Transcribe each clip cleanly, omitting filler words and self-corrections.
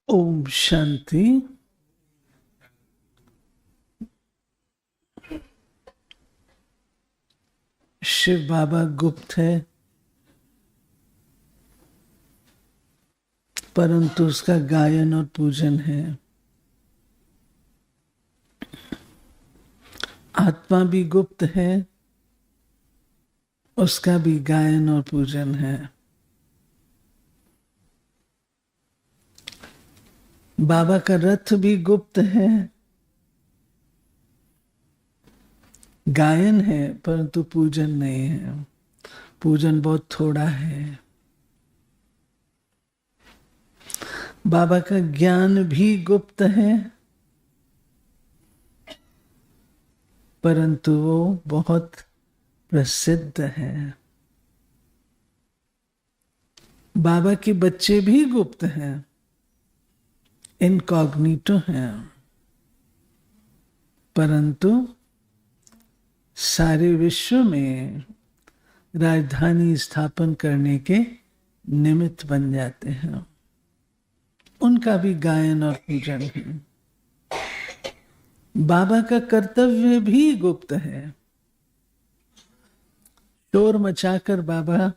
ओम शांति। शिव बाबा गुप्त है, परंतु उसका गायन और पूजन है। आत्मा भी गुप्त है, उसका भी गायन और पूजन है। बाबा का रथ भी गुप्त है, गायन है परंतु पूजन नहीं है। पूजन बहुत थोड़ा है। बाबा का ज्ञान भी गुप्त है, परंतु वो बहुत प्रसिद्ध है। बाबा के बच्चे भी गुप्त हैं, इनकॉग्निटो हैं, परंतु सारे विश्व में राजधानी स्थापन करने के निमित्त बन जाते हैं। उनका भी गायन और पूजन है। बाबा का कर्तव्य भी गुप्त है। शोर मचाकर बाबा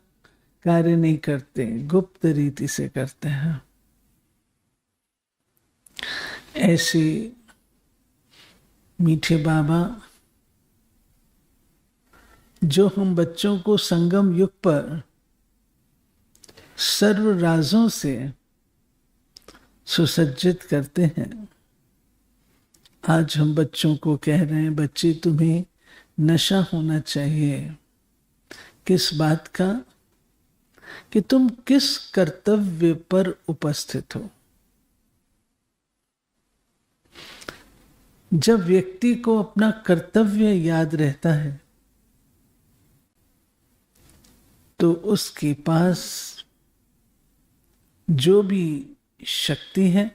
कार्य नहीं करते, गुप्त रीति से करते हैं। ऐसे मीठे बाबा जो हम बच्चों को संगम युग पर सर्व राजों से सुसज्जित करते हैं, आज हम बच्चों को कह रहे हैं, बच्चे तुम्हें नशा होना चाहिए। किस बात का? कि तुम किस कर्तव्य पर उपस्थित हो। जब व्यक्ति को अपना कर्तव्य याद रहता है तो उसके पास जो भी शक्ति है,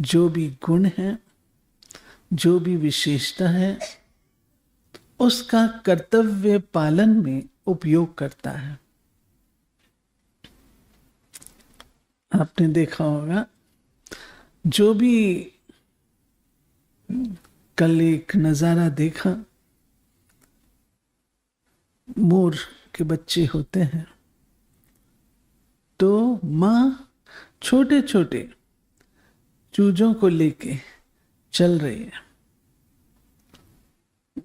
जो भी गुण है, जो भी विशेषता है, उसका कर्तव्य पालन में उपयोग करता है। आपने देखा होगा, जो भी कल एक नजारा देखा, मोर के बच्चे होते हैं तो माँ छोटे छोटे चूजों को लेके चल रही है।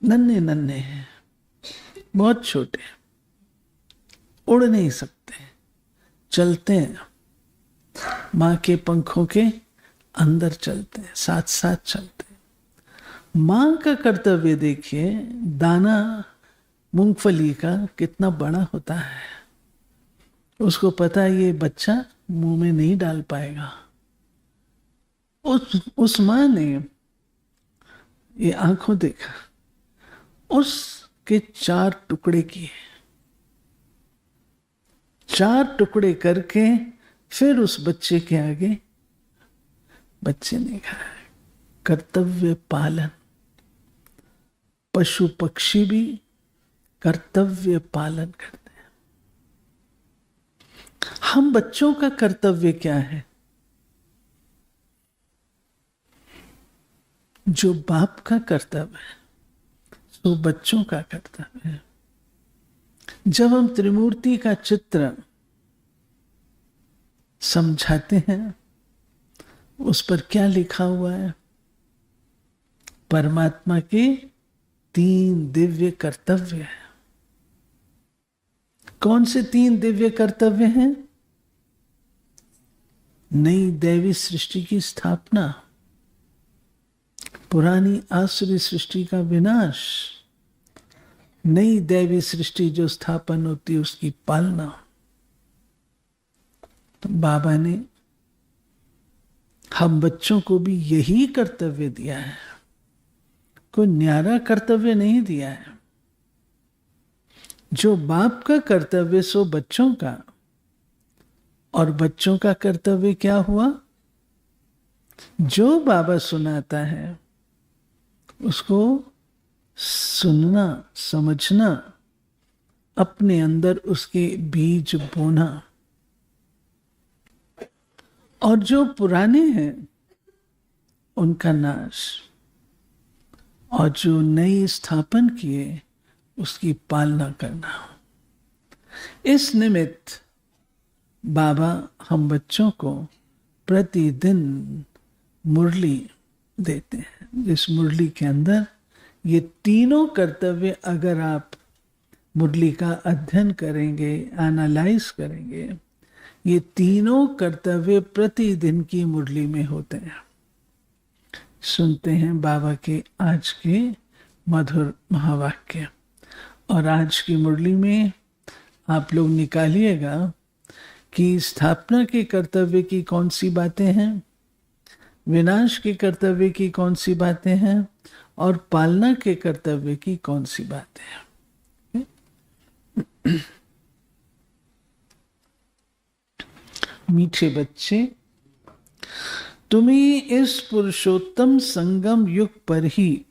नन्हे नन्हे हैं, बहुत छोटे, उड़ नहीं सकते, चलते हैं, माँ के पंखों के अंदर चलते हैं, साथ साथ चलते हैं। माँ का कर्तव्य देखिए, दाना मूंगफली का कितना बड़ा होता है। उसको पता है ये बच्चा मुंह में नहीं डाल पाएगा। उस माँ ने ये आंखों देखा, उसके 4 टुकड़े किए, 4 टुकड़े करके फिर उस बच्चे के आगे, बच्चे ने कहा कर्तव्य पालन। पशु पक्षी भी कर्तव्य पालन करते हैं। हम बच्चों का कर्तव्य क्या है? जो बाप का कर्तव्य है तो बच्चों का कर्तव्य है। जब हम त्रिमूर्ति का चित्र समझाते हैं, उस पर क्या लिखा हुआ है? परमात्मा के 3 दिव्य कर्तव्य हैं। कौन से 3 दिव्य कर्तव्य हैं? नई दैवी सृष्टि की स्थापना, पुरानी आसुरी सृष्टि का विनाश, नई दैवी सृष्टि जो स्थापन होती है उसकी पालना। तो बाबा ने हम बच्चों को भी यही कर्तव्य दिया है, कोई न्यारा कर्तव्य नहीं दिया है। जो बाप का कर्तव्य सो बच्चों का, और बच्चों का कर्तव्य क्या हुआ? जो बाबा सुनाता है उसको सुनना, समझना, अपने अंदर उसके बीज बोना। और जो पुराने हैं उनका नाश, और जो नई स्थापन किए उसकी पालना करना। इस निमित्त बाबा हम बच्चों को प्रतिदिन मुरली देते हैं, जिस मुरली के अंदर ये तीनों कर्तव्य अगर आप मुरली का अध्ययन करेंगे, एनालाइज करेंगे, ये तीनों कर्तव्य प्रतिदिन की मुरली में होते हैं। सुनते हैं बाबा के आज के मधुर महावाक्य। और आज की मुरली में आप लोग निकालिएगा कि स्थापना के कर्तव्य की कौन सी बातें हैं, विनाश के कर्तव्य की कौन सी बातें हैं, और पालना के कर्तव्य की कौन सी बातें हैं। मीठे बच्चे, तुम्हें इस पुरुषोत्तम संगम युग पर ही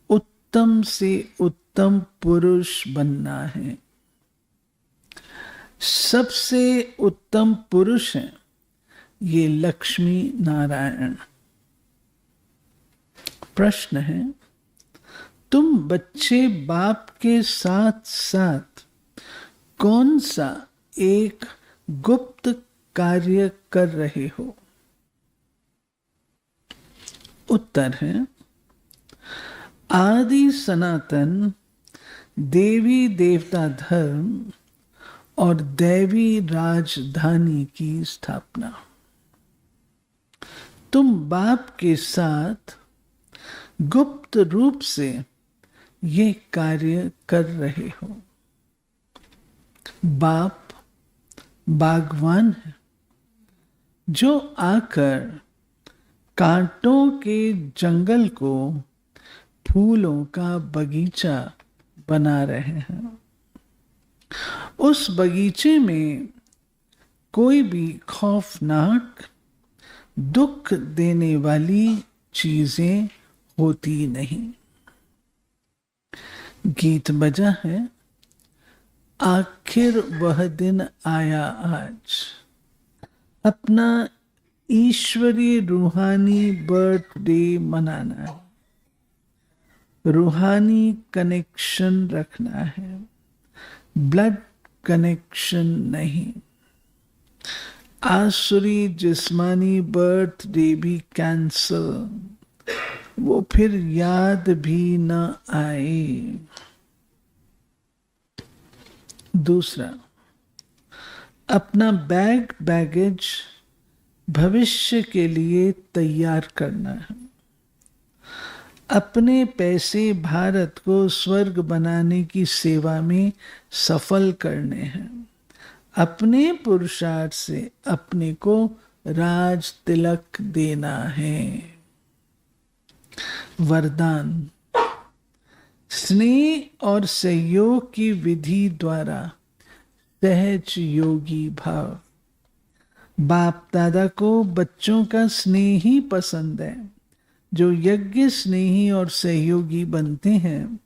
उत्तम से उत्तम पुरुष बनना है। सबसे उत्तम पुरुष हैं ये लक्ष्मी नारायण। प्रश्न है, तुम बच्चे बाप के साथ साथ कौन सा एक गुप्त कार्य कर रहे हो? उत्तर है, आदि सनातन देवी देवता धर्म और दैवी राजधानी की स्थापना। तुम बाप के साथ गुप्त रूप से ये कार्य कर रहे हो। बाप बागवान है जो आकर कांटों के जंगल को फूलों का बगीचा बना रहे हैं। उस बगीचे में कोई भी खौफनाक, दुख देने वाली चीजें होती नहीं। गीत बजा है, आखिर वह दिन आया आज, अपना ईश्वरीय रूहानी बर्थडे मनाना है, रूहानी कनेक्शन रखना है, ब्लड कनेक्शन नहीं। आसुरी जिस्मानी बर्थडे भी कैंसल, वो फिर याद भी न आए। दूसरा, अपना बैगेज भविष्य के लिए तैयार करना है। अपने पैसे भारत को स्वर्ग बनाने की सेवा में सफल करने हैं। अपने पुरुषार्थ से अपने को राज तिलक देना है। वरदान, स्नेह और सहयोग की विधि द्वारा सहज योगी भाव। बाप दादा को बच्चों का स्नेह ही पसंद है। जो यज्ञ स्नेही और सहयोगी बनते हैं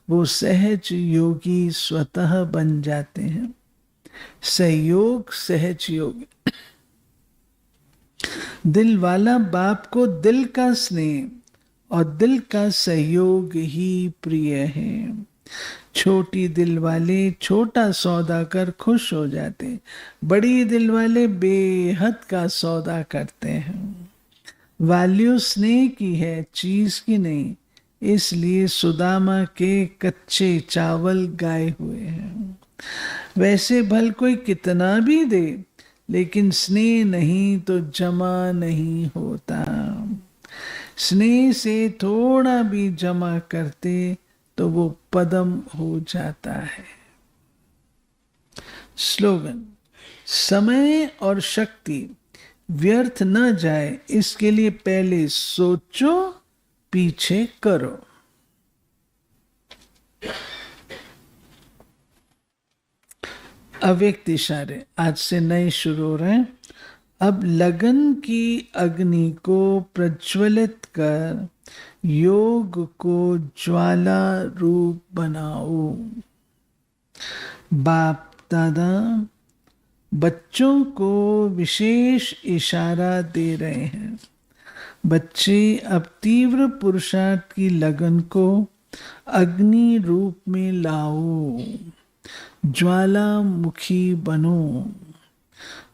वो सहज योगी स्वतः बन जाते हैं। सहयोग सहज योग। दिल वाला बाप को दिल का स्नेह और दिल का सहयोग ही प्रिय है। छोटी दिल वाले छोटा सौदा कर खुश हो जाते, बड़ी दिल वाले बेहद का सौदा करते हैं। वैल्यू स्नेह की है, चीज की नहीं, इसलिए सुदामा के कच्चे चावल गाए हुए हैं। वैसे भल कोई कितना भी दे, लेकिन स्नेह नहीं तो जमा नहीं होता। स्नेह से थोड़ा भी जमा करते तो वो पदम हो जाता है। स्लोगन, समय और शक्ति व्यर्थ न जाए इसके लिए पहले सोचो, पीछे करो। अव्यक्त इशारे आज से नए शुरू हो रहे हैं। अब लगन की अग्नि को प्रज्वलित कर योग को ज्वाला रूप बनाओ। बाप दादा बच्चों को विशेष इशारा दे रहे हैं। बच्चे अब तीव्र पुरुषार्थ की लगन को अग्नि रूप में लाओ, ज्वालामुखी बनो।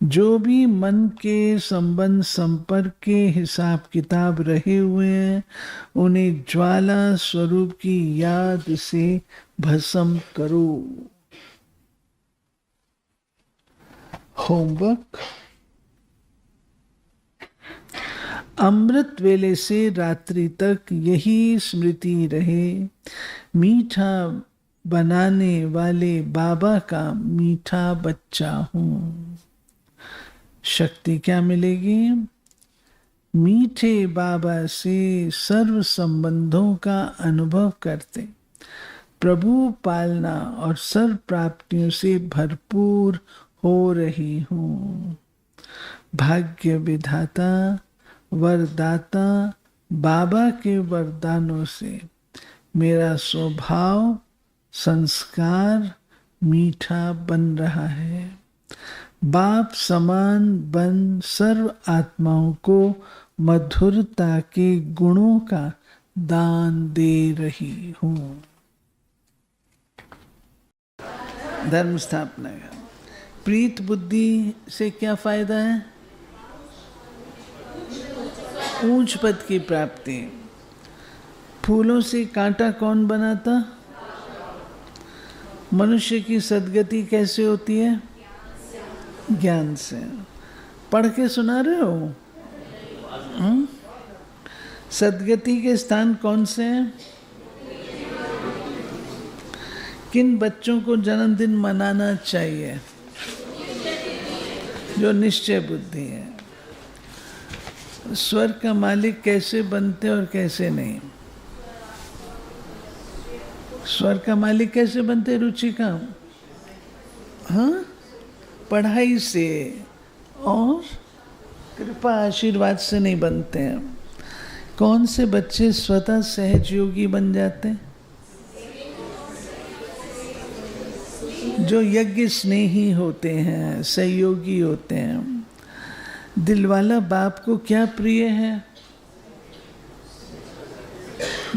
जो भी मन के संबंध संपर्क के हिसाब किताब रहे हुए हैं, उन्हें ज्वाला स्वरूप की याद से भस्म करो। होमवर्क। अमृत वेले से रात्रि तक यही स्मृति रहे, मीठा बनाने वाले बाबा का मीठा बच्चा हूँ। शक्ति क्या मिलेगी? मीठे बाबा से सर्व संबंधों का अनुभव करते, प्रभु पालना और सर्व प्राप्तियों से भरपूर हो रही हूँ। भाग्य विधाता वरदाता बाबा के वरदानों से मेरा स्वभाव संस्कार मीठा बन रहा है। बाप समान बन सर्व आत्माओं को मधुरता के गुणों का दान दे रही हूँ। धर्म स्थापना का प्रीत बुद्धि से क्या फायदा है? ऊंच पद की प्राप्ति। फूलों से कांटा कौन बनाता? मनुष्य की सद्गति कैसे होती है? ज्ञान से। पढ़ के सुना रहे हो? सद्गति के स्थान कौन से हैं? किन बच्चों को जन्मदिन मनाना चाहिए? जो निश्चय बुद्धि है। स्वर्ग का मालिक कैसे बनते और कैसे नहीं? स्वर्ग का मालिक कैसे बनते रुचिका? हाँ, पढ़ाई से और कृपा आशीर्वाद से नहीं बनते हैं। कौन से बच्चे स्वतः सहज योगी बन जाते हैं? जो यज्ञ स्नेही होते हैं, सहयोगी होते हैं। दिलवाला बाप को क्या प्रिय है?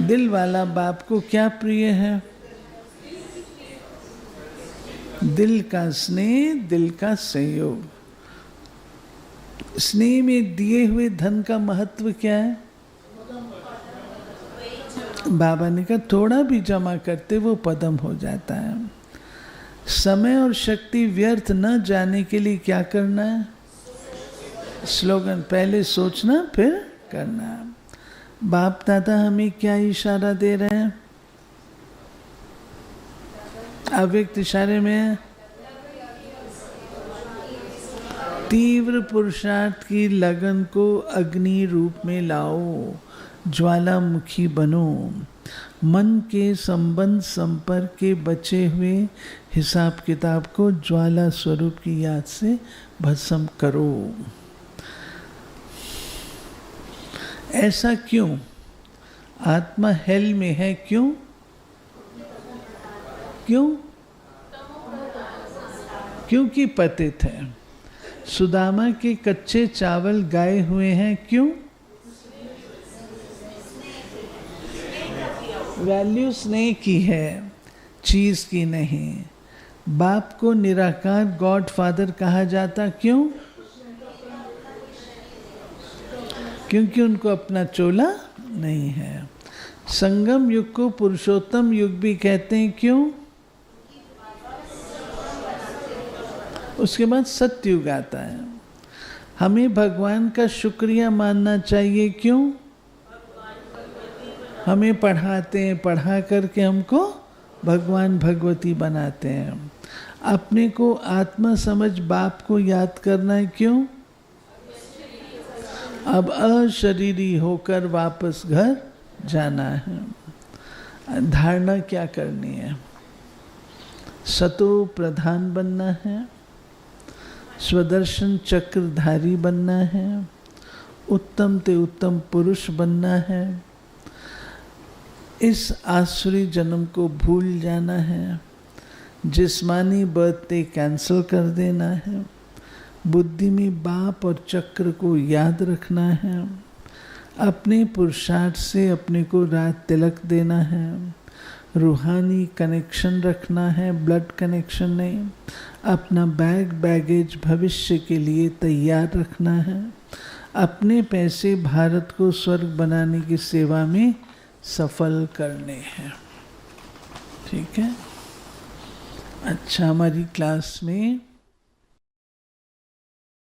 दिल वाला बाप को क्या प्रिय है? दिल का स्नेह, दिल का सहयोग। स्नेह में दिए हुए धन का महत्व क्या है? बाबा ने कहा थोड़ा भी जमा करते वो पदम हो जाता है। समय और शक्ति व्यर्थ न जाने के लिए क्या करना है? स्लोगन, पहले सोचना फिर करना। बाप दादा हमें क्या इशारा दे रहे हैं? अव्यक्त इशारे में तीव्र पुरुषार्थ की लगन को अग्नि रूप में लाओ, ज्वालामुखी बनो। मन के संबंध संपर्क के बचे हुए हिसाब किताब को ज्वाला स्वरूप की याद से भस्म करो। ऐसा क्यों? आत्मा हेल में है, क्यों? क्यों? क्योंकि पतित है। सुदामा के कच्चे चावल गाए हुए हैं, क्यों? वैल्यू स्नेह की है, चीज की नहीं। बाप को निराकार गॉड फादर कहा जाता, क्यों? क्योंकि उनको अपना चोला नहीं है। संगम युग को पुरुषोत्तम युग भी कहते हैं, क्यों? उसके बाद सत्युग आता है। हमें भगवान का शुक्रिया मानना चाहिए, क्यों? हमें पढ़ाते हैं, पढ़ा करके हमको भगवान भगवती बनाते हैं। अपने को आत्मा समझ बाप को याद करना है, क्यों? अब अशरीरी होकर वापस घर जाना है। धारणा क्या करनी है? सतो प्रधान बनना है, स्वदर्शन चक्रधारी बनना है, उत्तम ते उत्तम पुरुष बनना है, इस आसुरी जन्म को भूल जाना है, जिस्मानी बर्थडे कैंसिल कर देना है, बुद्धि में बाप और चक्र को याद रखना है। अपने पुरुषार्थ से अपने को राज तिलक देना है। रूहानी कनेक्शन रखना है, ब्लड कनेक्शन नहीं। अपना बैगेज भविष्य के लिए तैयार रखना है। अपने पैसे भारत को स्वर्ग बनाने की सेवा में सफल करने हैं। ठीक है। अच्छा, हमारी क्लास में